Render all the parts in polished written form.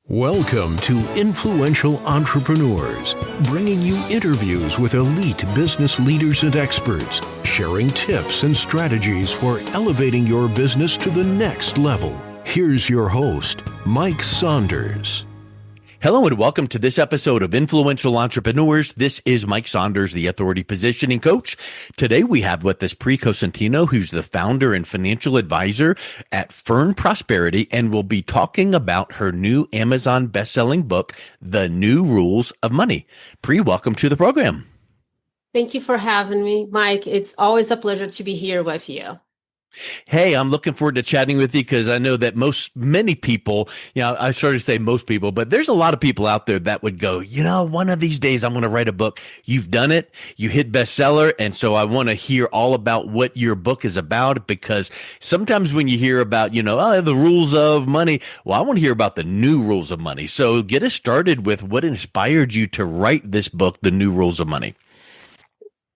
Welcome to Influential Entrepreneurs, bringing you interviews with elite business leaders and experts, sharing tips and strategies for elevating your business to the next level. Here's your host, Mike Saunders. Hello and welcome to this episode of Influential Entrepreneurs. This is Mike Saunders, the Authority Positioning Coach. Today we have with us Pri Cosentino, who's the founder and financial advisor at Fern Prosperity, and we'll be talking about her new Amazon best-selling book, The New Rules of Money. Pri, welcome to the program. Thank you for having me, Mike. It's always a pleasure to be here with you. Hey, I'm looking forward to chatting with you because I know that many people, I started to say most people, but there's a lot of people out there that would go, one of these days I'm going to write a book. You've done it. You hit bestseller. And so I want to hear all about what your book is about, because sometimes when you hear about, the rules of money, well, I want to hear about the new rules of money. So get us started with what inspired you to write this book, The New Rules of Money.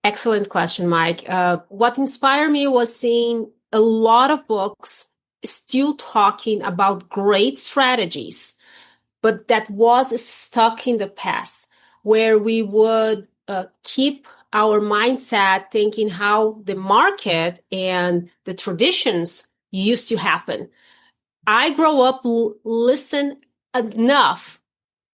Excellent question, Mike. What inspired me was seeing a lot of books still talking about great strategies, but that was stuck in the past, where we would keep our mindset thinking how the market and the traditions used to happen. I grew up listen enough.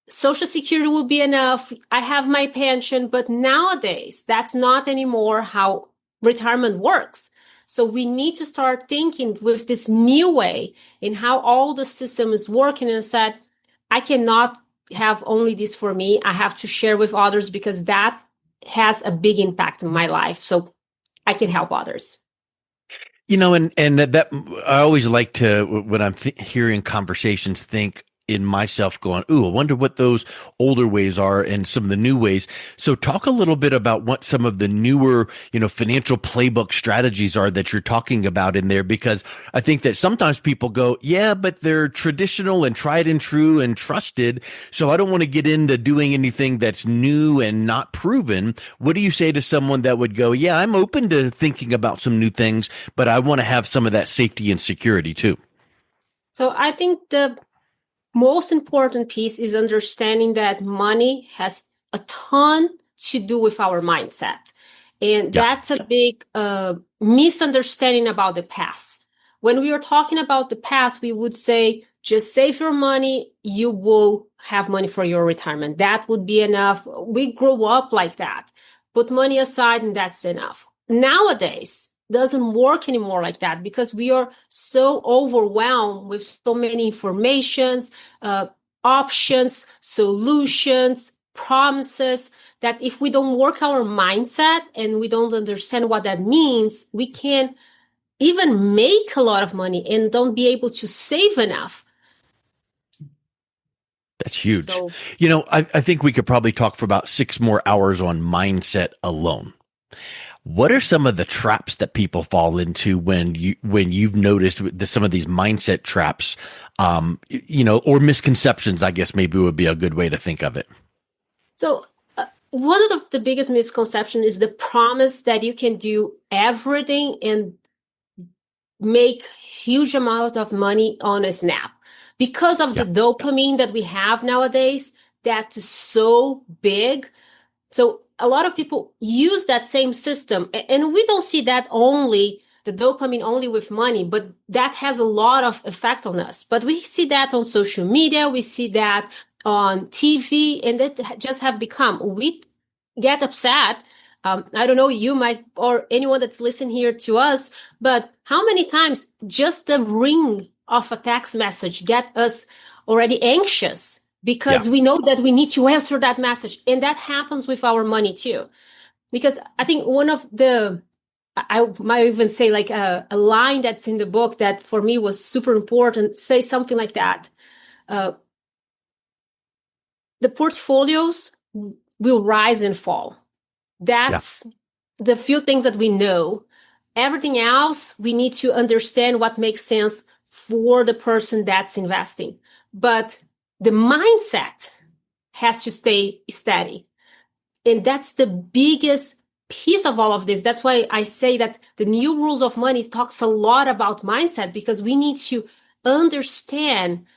Social Security will be enough. I have my pension, but nowadays that's not anymore how retirement works. So we need to start thinking with this new way in how all the system is working, and said, I cannot have only this for me. I have to share with others because that has a big impact in my life. So I can help others. And that I always like to, when I'm hearing conversations, think in myself going, I wonder what those older ways are and some of the new ways. So talk a little bit about what some of the newer, financial playbook strategies are that you're talking about in there, because I think that sometimes people go, yeah, but they're traditional and tried and true and trusted. So I don't want to get into doing anything that's new and not proven. What do you say to someone that would go, yeah, I'm open to thinking about some new things, but I want to have some of that safety and security too? So I think the most important piece is understanding that money has a ton to do with our mindset. And that's a big misunderstanding about the past. When we are talking about the past, we would say, just save your money, you will have money for your retirement. That would be enough. We grew up like that. Put money aside and that's enough. Nowadays, doesn't work anymore like that, because we are so overwhelmed with so many informations, options, solutions, promises, that if we don't work our mindset and we don't understand what that means, we can even make a lot of money and don't be able to save enough. That's huge. So, I think we could probably talk for about 6 more hours on mindset alone. What are some of the traps that people fall into when you've noticed some of these mindset traps, or misconceptions, I guess maybe would be a good way to think of it? So one of the biggest misconceptions is the promise that you can do everything and make huge amount of money on a snap. Because of the dopamine that we have nowadays, that's so big. So a lot of people use that same system, and we don't see that only, the dopamine only with money, but that has a lot of effect on us. But we see that on social media, we see that on TV, and that just have become, we get upset. I don't know, you might, or anyone that's listening here to us, but how many times just the ring of a text message get us already anxious? Because we know that we need to answer that message. And that happens with our money too. Because I think one of I might even say like a line that's in the book that for me was super important, say something like that. The portfolios will rise and fall. That's the few things that we know. Everything else, we need to understand what makes sense for the person that's investing. But the mindset has to stay steady. And that's the biggest piece of all of this. That's why I say that the New Rules of Money talks a lot about mindset, because we need to understand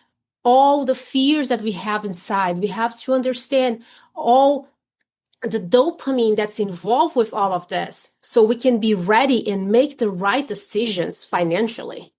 all the fears that we have inside. We have to understand all the dopamine that's involved with all of this so we can be ready and make the right decisions financially.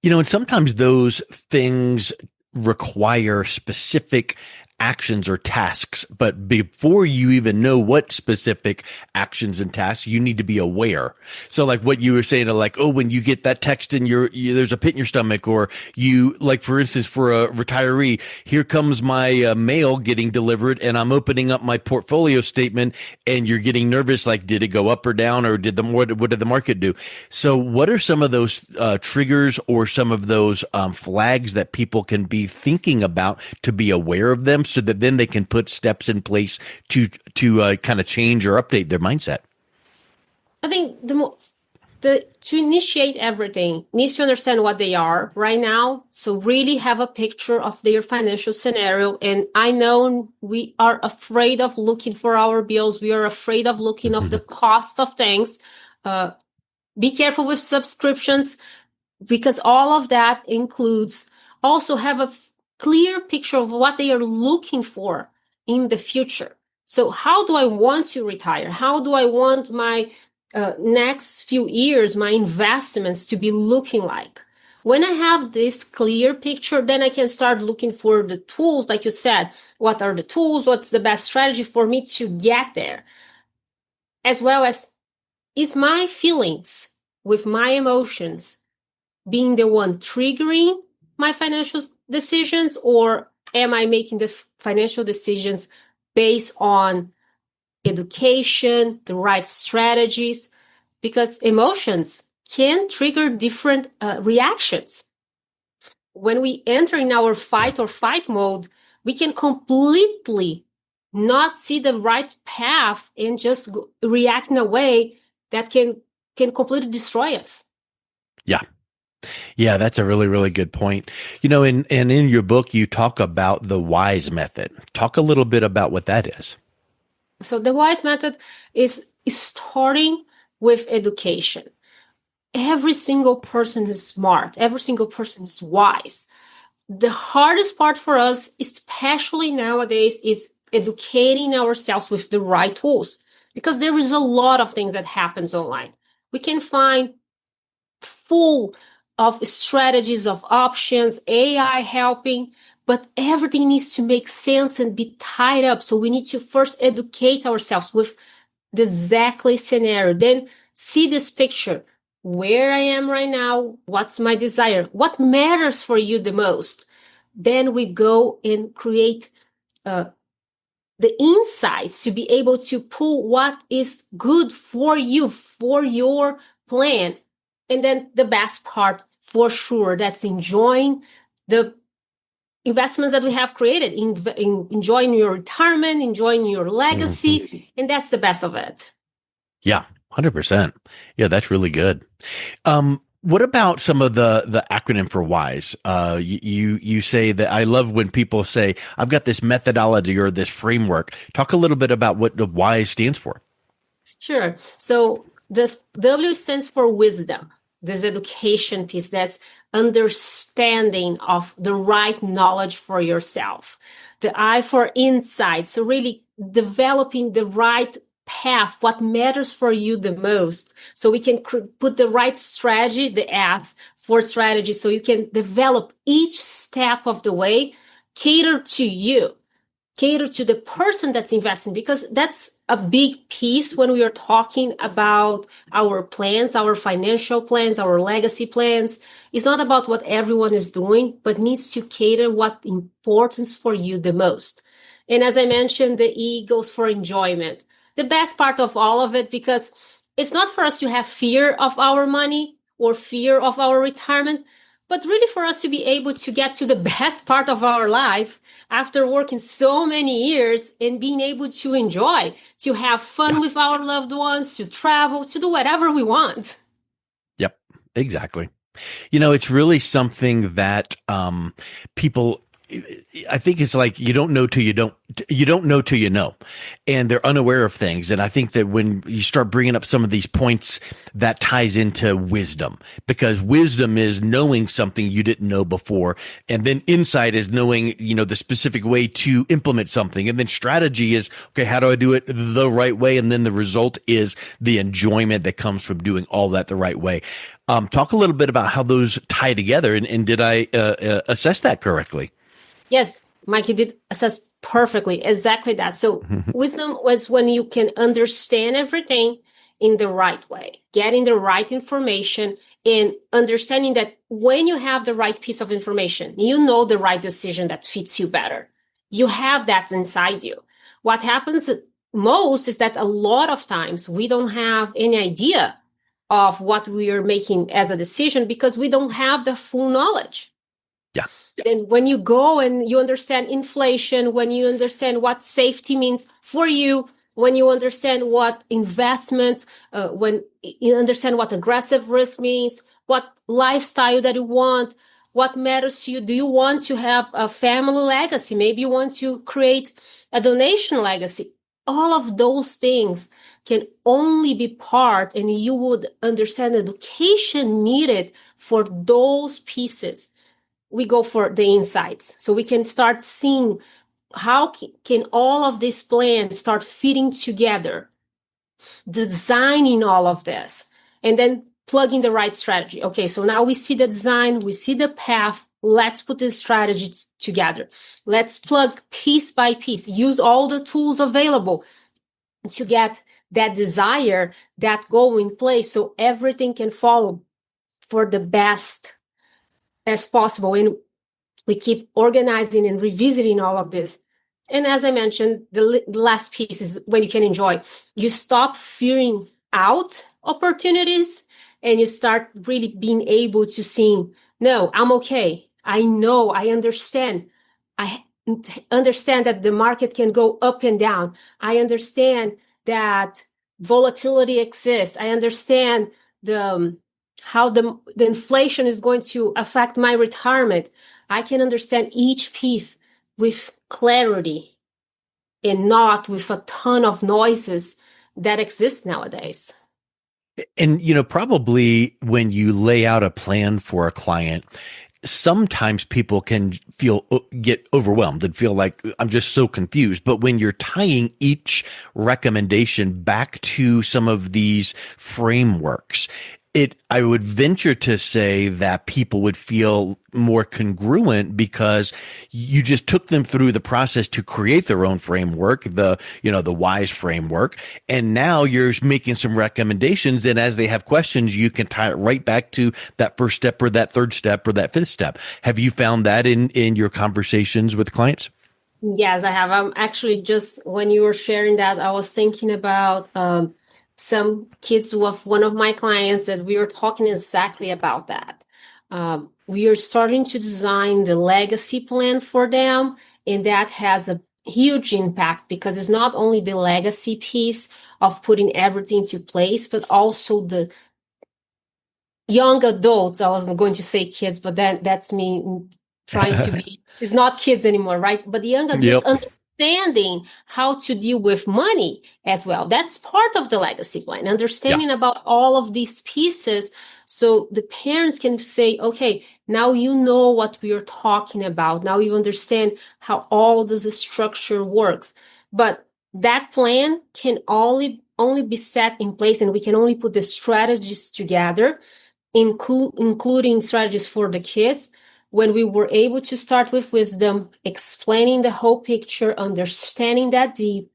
And sometimes those things require specific actions or tasks, but before you even know what specific actions and tasks, you need to be aware. So like what you were saying, like, oh, when you get that text and there's a pit in your stomach, or you, like, for instance, for a retiree, here comes my mail getting delivered and I'm opening up my portfolio statement and you're getting nervous. Like, did it go up or down, or what did the market do? So what are some of those triggers or some of those flags that people can be thinking about to be aware of them, so that then they can put steps in place to kind of change or update their mindset? I think to initiate everything needs to understand what they are right now. So really have a picture of their financial scenario. And I know we are afraid of looking for our bills. We are afraid of looking of the cost of things. Be careful with subscriptions, because all of that includes also have a clear picture of what they are looking for in the future. So how do I want to retire? How do I want my next few years, my investments to be looking like? When I have this clear picture, then I can start looking for the tools, like you said. What are the tools? What's the best strategy for me to get there? As well as, is my feelings with my emotions being the one triggering my financial decisions, or am I making the financial decisions based on education, the right strategies? Because emotions can trigger different reactions. When we enter in our fight or fight mode, we can completely not see the right path and just react in a way that can completely destroy us. Yeah. Yeah, that's a really, really good point. And in your book, you talk about the WISE method. Talk a little bit about what that is. So the WISE method is starting with education. Every single person is smart. Every single person is wise. The hardest part for us, especially nowadays, is educating ourselves with the right tools, because there is a lot of things that happens online. We can find full of strategies, of options, AI helping, but everything needs to make sense and be tied up. So we need to first educate ourselves with the exactly scenario, then see this picture, where I am right now, what's my desire, what matters for you the most. Then we go and create the insights to be able to pull what is good for you, for your plan. And then the best part, for sure, that's enjoying the investments that we have created, in enjoying your retirement, enjoying your legacy. And that's the best of it. Yeah, 100%. Yeah, that's really good. What about some of the acronym for WISE? You say that, I love when people say, I've got this methodology or this framework. Talk a little bit about what the WISE stands for. Sure. So the W stands for wisdom, this education piece, that's understanding of the right knowledge for yourself. The I for insight. So really developing the right path, what matters for you the most. So we can put the right strategy, the S for strategy, so you can develop each step of the way, cater to you, cater to the person that's investing, because that's a big piece when we are talking about our plans, our financial plans, our legacy plans. It's not about what everyone is doing, but needs to cater what importance for you the most. And as I mentioned, the E goes for enjoyment. The best part of all of it, because it's not for us to have fear of our money or fear of our retirement, but really for us to be able to get to the best part of our life after working so many years and being able to enjoy, to have fun with our loved ones, to travel, to do whatever we want. Yep, exactly. It's really something that people, I think it's like, you don't know you don't know till you know, and they're unaware of things. And I think that when you start bringing up some of these points, that ties into wisdom, because wisdom is knowing something you didn't know before. And then insight is knowing, the specific way to implement something. And then strategy is, okay, how do I do it the right way? And then the result is the enjoyment that comes from doing all that the right way. Talk a little bit about how those tie together. And did I assess that correctly? Yes, Mike, you did assess perfectly. Exactly that. So wisdom was when you can understand everything in the right way, getting the right information and understanding that when you have the right piece of information, you know the right decision that fits you better. You have that inside you. What happens most is that a lot of times we don't have any idea of what we are making as a decision because we don't have the full knowledge. Yeah. And when you go and you understand inflation, when you understand what safety means for you, when you understand what investment, when you understand what aggressive risk means, what lifestyle that you want, what matters to you. Do you want to have a family legacy? Maybe you want to create a donation legacy. All of those things can only be part, and you would understand the education needed for those pieces. We go for the insights so we can start seeing how can all of these plans start fitting together, designing all of this, and then plugging the right strategy. Okay, so now we see the design, we see the path. Let's put this strategy together. Let's plug piece by piece, use all the tools available to get that desire, that goal in place so everything can follow for the best as possible. And we keep organizing and revisiting all of this. And as I mentioned, the last piece is when you can enjoy. You stop fearing out opportunities and you start really being able to see, no, I'm okay. I know, I understand. I understand that the market can go up and down. I understand that volatility exists. I understand how the inflation is going to affect my retirement. I can understand each piece with clarity and not with a ton of noises that exist nowadays. And, probably when you lay out a plan for a client, sometimes people can get overwhelmed and feel like I'm just so confused. But when you're tying each recommendation back to some of these frameworks, I would venture to say that people would feel more congruent because you just took them through the process to create their own framework, the WISE framework. And now you're making some recommendations. And as they have questions, you can tie it right back to that first step or that third step or that fifth step. Have you found that in your conversations with clients? Yes, I have. I'm actually just when you were sharing that, I was thinking about some kids with one of my clients that we were talking exactly about that. We are starting to design the legacy plan for them, and that has a huge impact because it's not only the legacy piece of putting everything into place, but also the young adults. I wasn't going to say kids, but that's me trying to be, it's not kids anymore, right? But the young adults Yep. understanding how to deal with money as well. That's part of the legacy plan, understanding about all of these pieces. So the parents can say, okay, now you know what we are talking about. Now you understand how all this structure works. But that plan can only be set in place, and we can only put the strategies together, including strategies for the kids, when we were able to start with wisdom, explaining the whole picture, understanding that deep,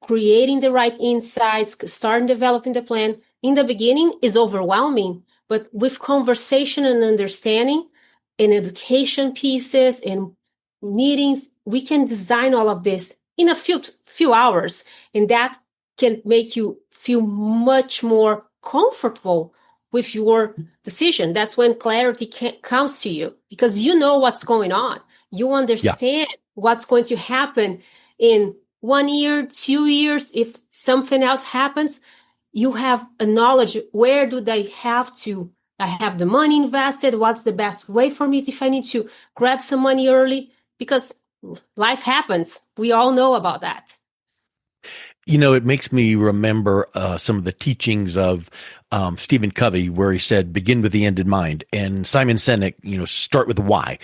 creating the right insights, starting developing the plan. In the beginning is overwhelming, but with conversation and understanding and education pieces and meetings, we can design all of this in a few hours, and that can make you feel much more comfortable with your decision. That's when clarity comes to you because you know what's going on. You Yeah. understand what's going to happen in 1 year, 2 years. If something else happens, you have a knowledge. Where do they have to? I have the money invested. What's the best way for me if I need to grab some money early? Because life happens. We all know about that. It makes me remember some of the teachings of Stephen Covey, where he said, begin with the end in mind. And Simon Sinek, start with the why.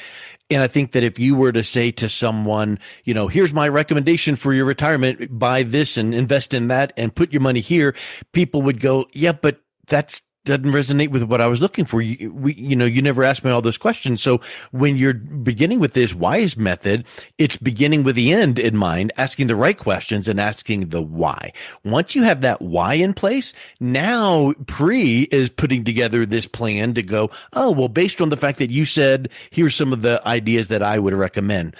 And I think that if you were to say to someone, here's my recommendation for your retirement, buy this and invest in that and put your money here, people would go, yeah, but that's doesn't resonate with what I was looking for. You never asked me all those questions. So when you're beginning with this WISE method, it's beginning with the end in mind, asking the right questions and asking the why. Once you have that why in place, now Pri is putting together this plan to go, oh, well, based on the fact that you said, here's some of the ideas that I would recommend.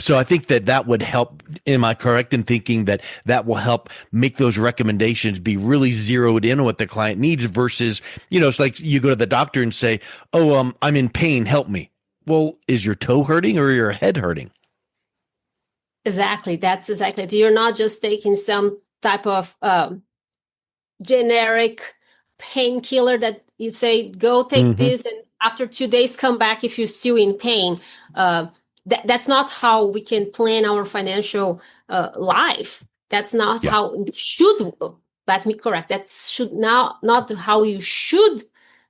So I think that would help. Am I correct in thinking that will help make those recommendations be really zeroed in on what the client needs versus, it's like you go to the doctor and say, oh, I'm in pain, help me. Well, is your toe hurting or your head hurting? Exactly. That's exactly it. You're not just taking some type of generic painkiller that you say, go take this, and after 2 days come back if you're still in pain. That's not how we can plan our financial life. That's not how it should. Let me correct. That should not how you should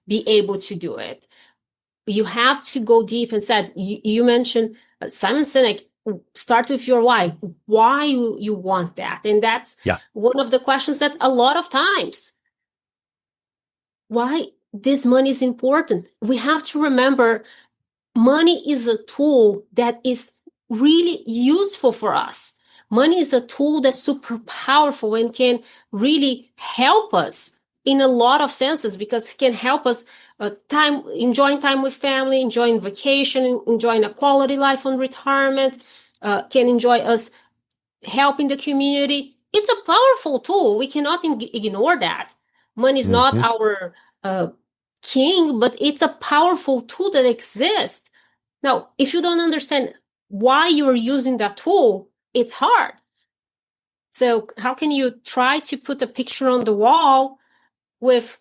be able to do it. You have to go deep and said. You mentioned Simon Sinek. Start with your why. Why you want that, and that's one of the questions that a lot of times. Why this money is important? We have to remember. Money is a tool that is really useful for us. Money is a tool that's super powerful and can really help us in a lot of senses, because it can help us enjoying time with family, enjoying vacation, enjoying a quality life on retirement, can enjoy us helping the community. It's a powerful tool. We cannot ignore that. Money is not our king, but it's a powerful tool that exists. Now, if you don't understand why you're using that tool, it's hard. So how can you try to put a picture on the wall with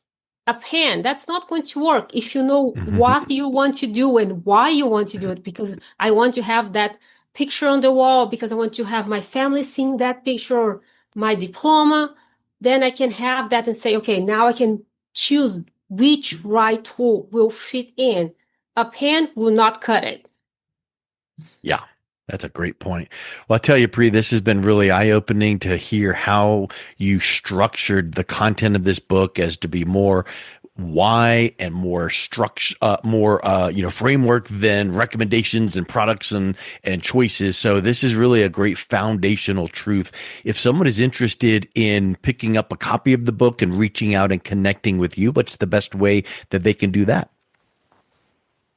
a pen? That's not going to work if you know what you want to do and why you want to do it. Because I want to have that picture on the wall, because I want to have my family seeing that picture, or my diploma. Then I can have that and say, okay, now I can choose which right tool will fit in. A pen will not cut it. Yeah, that's a great point. Well, I'll tell you, Pri, this has been really eye-opening to hear how you structured the content of this book as to be more why and more structure, framework than recommendations and products and choices. So this is really a great foundational truth. If someone is interested in picking up a copy of the book and reaching out and connecting with you, what's the best way that they can do that?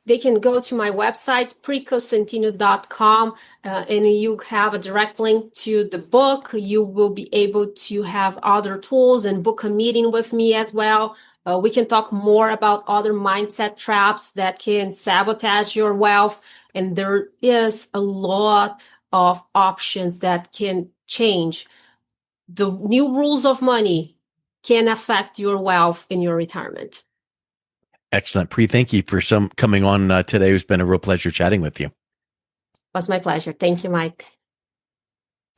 They can go to my website, pricosentino.com, and you have a direct link to the book. You will be able to have other tools and book a meeting with me as well. We can talk more about other mindset traps that can sabotage your wealth. And there is a lot of options that can change. The new rules of money can affect your wealth in your retirement. Excellent. Pri, thank you for coming on today. It's been a real pleasure chatting with you. It was my pleasure. Thank you, Mike.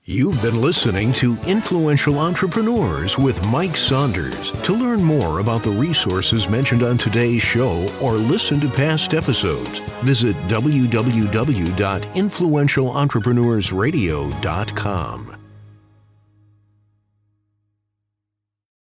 You've been listening to Influential Entrepreneurs with Mike Saunders. To learn more about the resources mentioned on today's show or listen to past episodes, visit www.influentialentrepreneursradio.com.